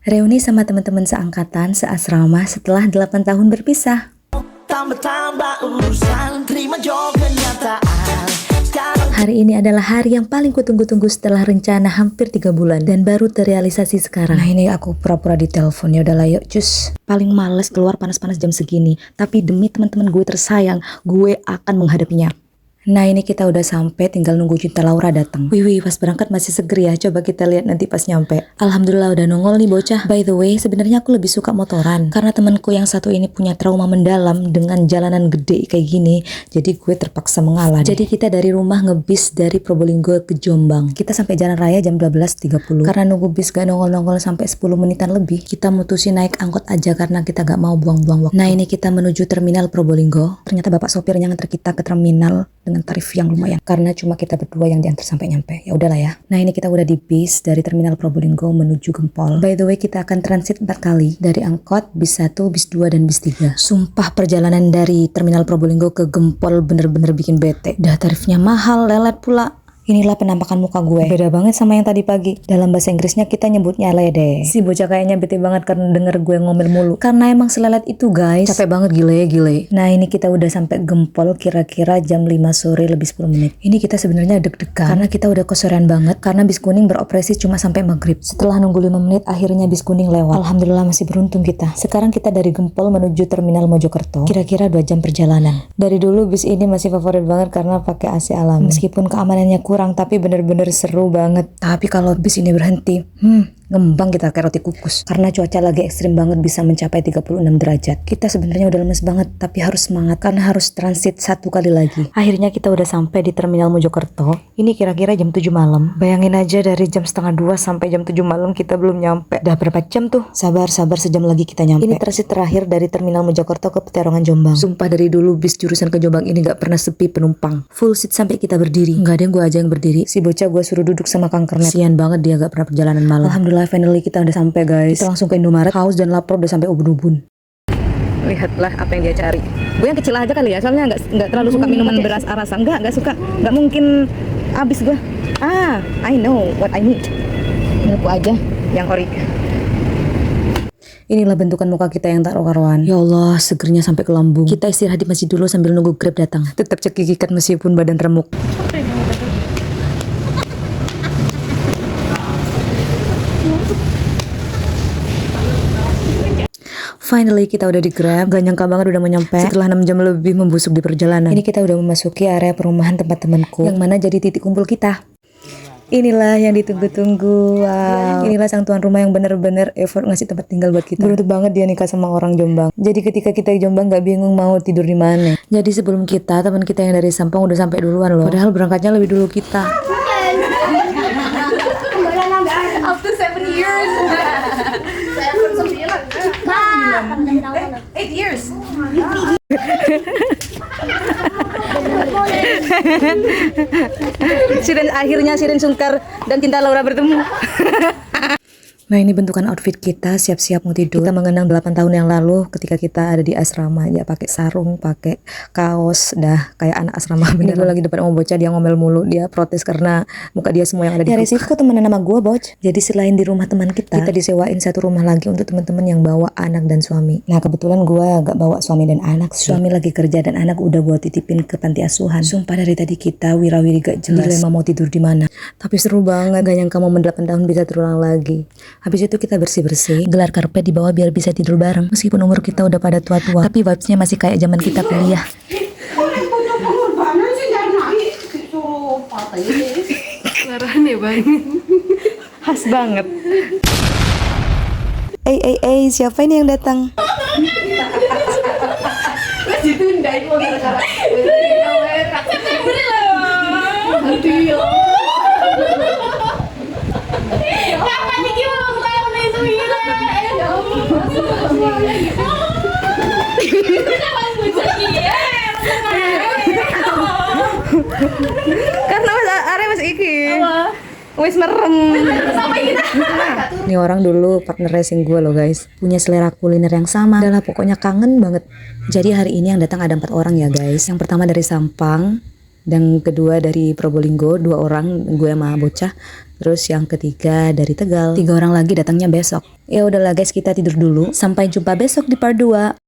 Reuni sama teman-teman seangkatan, seasrama setelah 8 tahun berpisah. Tambah-tambah urusan, terima juga kenyataan. Hari ini adalah hari yang paling kutunggu-tunggu setelah rencana hampir 3 bulan dan baru terrealisasi sekarang. Nah ini aku pura-pura di telepon, ya udahlah yuk cus. Paling males keluar panas-panas jam segini, tapi demi teman-teman gue tersayang, gue akan menghadapinya. Nah ini kita udah sampai, tinggal nunggu Cinta Laura datang. Wih pas berangkat masih seger ya, coba kita lihat nanti pas nyampe. Alhamdulillah udah nongol nih bocah. By the way, sebenarnya aku lebih suka motoran karena temanku yang satu ini punya trauma mendalam dengan jalanan gede kayak gini, jadi gue terpaksa mengalah. Jadi kita dari rumah ngebis dari Probolinggo ke Jombang. Kita sampai jalan raya jam 12.30. Karena nunggu bis gak nongol-nongol sampai 10 menitan lebih, kita mutusin naik angkot aja karena kita gak mau buang-buang waktu. Nah ini kita menuju terminal Probolinggo. Ternyata bapak sopirnya nganter kita ke terminal dengan tarif yang lumayan karena cuma kita berdua yang diantar sampai nyampe. Ya udahlah ya. Nah ini kita udah di bis dari terminal Probolinggo menuju Gempol. By the way kita akan transit 4 kali dari angkot bis 1, bis 2 dan bis 3. Sumpah perjalanan dari terminal Probolinggo ke Gempol bener-bener bikin bete. Dah tarifnya mahal, lelet pula. Inilah penampakan muka gue. Beda banget sama yang tadi pagi. Dalam bahasa Inggrisnya kita nyebutnya lede. Si bocah kayaknya bete banget karena denger gue ngomel mulu. Karena emang selelet itu guys. Capek banget gile. Nah ini kita udah sampai Gempol kira-kira jam 5 sore lebih 10 menit. Ini kita sebenarnya deg-degan karena kita udah kesorean banget karena bis kuning beroperasi cuma sampai maghrib. Setelah nunggu 5 menit akhirnya bis kuning lewat. Alhamdulillah masih beruntung kita. Sekarang kita dari Gempol menuju terminal Mojokerto. Kira-kira 2 jam perjalanan. Dari dulu bis ini masih favorit banget karena pakai AC alami. Meskipun keamanannya kurang, tapi bener-bener seru banget. Tapi kalau bis ini berhenti, ngembang kita kayak roti kukus. Karena cuaca lagi ekstrim banget, bisa mencapai 36 derajat. Kita sebenarnya udah lemes banget, tapi harus semangat karena harus transit 1 kali lagi. Akhirnya kita udah sampai di terminal Mojokerto. Ini kira-kira jam 7 malam. Bayangin aja dari jam setengah 2 sampai jam 7 malam kita belum nyampe. Udah berapa jam tuh? Sabar, sejam lagi kita nyampe. Ini transit terakhir dari terminal Mojokerto ke Peterongan Jombang. Sumpah dari dulu bis jurusan ke Jombang ini gak pernah sepi penumpang. Full seat sampai kita berdiri. Gak ada yang gue aja yang berdiri. Si bocah gue suruh duduk sama kankernet. Sian banget dia gak pernah perjalanan malam. Alhamdulillah finally kita udah sampai guys. Kita langsung ke Indomaret. Haus dan lapar udah sampai ubun-ubun. Lihatlah apa yang dia cari. Gue yang kecil aja kali ya, soalnya nggak terlalu suka minuman beras arasan. Nggak suka, nggak mungkin habis gue. I know what I need. Ngaku aja yang ori. Inilah bentukan muka kita yang tak karuan. Ya Allah, segernya sampai ke lambung. Kita istirahat di masjid dulu sambil nunggu Grab datang. Tetap cekikikan meskipun badan remuk. Finally kita udah di Grab. Gak nyangka banget udah mau nyampe. Setelah 6 jam lebih membusuk di perjalanan. Ini kita udah memasuki area perumahan tempat temanku, yang mana jadi titik kumpul kita. Inilah yang ditunggu-tunggu. Wow. Inilah sang tuan rumah yang bener-bener effort ngasih tempat tinggal buat kita. Beruntung banget dia nikah sama orang Jombang. Jadi ketika kita di Jombang gak bingung mau tidur di mana. Jadi sebelum kita, teman kita yang dari Sampang udah sampai duluan loh. Padahal berangkatnya lebih dulu kita. After 7 years. 8 years. Akhirnya Sirin Sungkar dan Cinta Laura bertemu. Nah ini bentukan outfit kita, siap-siap mau tidur. Kita mengenang 8 tahun yang lalu ketika kita ada di asrama. Ya pakai sarung, pakai kaos, dah kayak anak asrama. Ini gue lagi depan sama bocah, dia ngomel mulu. Dia protes karena muka dia semua yang ada di ya, resiko temenan sama gue boc. Jadi selain di rumah teman kita disewain 1 rumah lagi untuk teman-teman yang bawa anak dan suami. Nah kebetulan gue gak bawa suami dan anak. Suami lagi kerja dan anak udah buat titipin ke panti asuhan. Sumpah dari tadi kita wirawiri gak jelas. Dilema mau tidur di mana. Tapi seru banget, gak nyangka momen 8 tahun bisa terulang lagi. Habis itu kita bersih-bersih, gelar karpet di bawah biar bisa tidur bareng. Meskipun umur kita udah pada tua-tua, tapi vibes-nya masih kayak zaman kita kuliah. Suaranya banget. Khas banget. Siapa ini yang datang? Masih tunda itu gara-gara. Kapan nih kita mau buka yang itu gila? Ya Allah. Karena Mas Are Mas Iki. Wis merem. Ini orang dulu partner racing gue loh guys. Punya selera kuliner yang sama. Adalah pokoknya kangen banget. Jadi hari ini yang datang ada 4 orang ya guys. Yang pertama dari Sampang, Dan kedua dari Probolinggo, 2 orang, gue sama bocah. Terus yang ketiga dari Tegal, 3 orang lagi datangnya besok. Ya udahlah guys, kita tidur dulu. Sampai jumpa besok di part 2.